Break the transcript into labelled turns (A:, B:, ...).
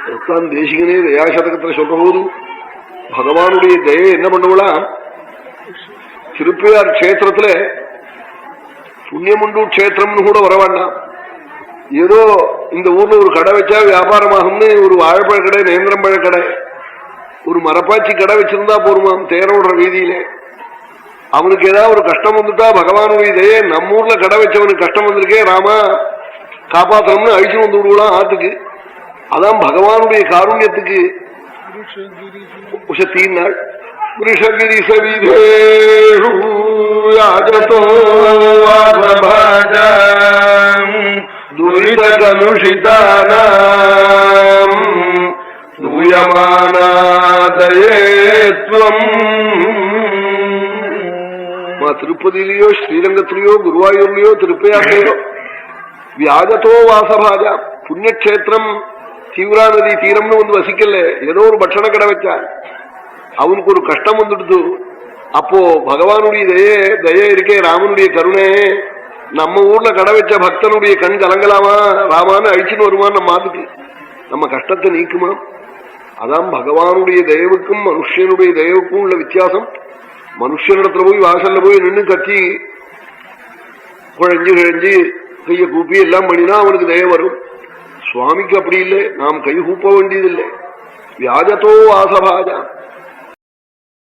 A: தான் தேசிகனே தயாசதகத்துல சொல்ற போது பகவானுடைய தயை என்ன பண்ணுவா, திருப்பையார் கஷேத்திரத்துல புண்ணியமுண்டு கஷேத்திரம்னு கூட வர வேண்டாம், ஏதோ இந்த ஊர்ல ஒரு கடை வச்சா வியாபாரமாகும்னு ஒரு வாழைப்பழ கடை, நேந்திரம்பழ கடை, ஒரு மரப்பாச்சி கடை வச்சிருந்தா போருமாம் தேரோடுற வீதியிலே. அவனுக்கு ஏதாவது ஒரு கஷ்டம் வந்துட்டா பகவானுடைய தயை, நம்ம ஊர்ல கடை வச்சவனுக்கு கஷ்டம் வந்திருக்கே ராமா காப்பாற்றணும்னு அழிச்சு வந்து விடுவலாம் ஆத்துக்கு. அதான் பகவானுடைய காருண்யத்துக்கு உஷத்தீன்னாள். விருஷகிரி சவிதேஷோ துரிதகலுஷிதானாம் தூயமானாதயேத்வம். திருப்பதியிலேயோ ஸ்ரீரங்கத்திலேயோ குருவாயூர்லயோ திருப்பையாற்றிலையோ வியாஜத்தோ வாசபாஜா புண்ணியக்ஷேத்திரம் தீவிரா நதி தீரம்னு வந்து வசிக்கல, ஏதோ ஒரு பட்சண கடை வச்சான், அவனுக்கு ஒரு கஷ்டம் வந்துடுது. அப்போ பகவானுடைய தயை இருக்கே, ராமனுடைய கருணை, நம்ம ஊர்ல கடை வச்ச பக்தனுடைய கண் கலங்கலாமா, ராமான்னு அழிச்சுன்னு வருமான் நம்ம மாத்துக்கு, நம்ம கஷ்டத்தை நீக்குமா. அதான் பகவானுடைய தயவுக்கும் மனுஷனுடைய தயவுக்கும் உள்ள வித்தியாசம். மனுஷனிடத்துல போய் வாசல்ல போய் நின்று கத்தி குழஞ்சு கிழஞ்சு கைய கூப்பி எல்லாம் பண்ணினா அவனுக்கு தய வரும். சுவாமிக்கு அப்படி இல்லை, நாம் கை கூப்ப வேண்டியதில்லை. வியாஜத்தோ வாசபாஜா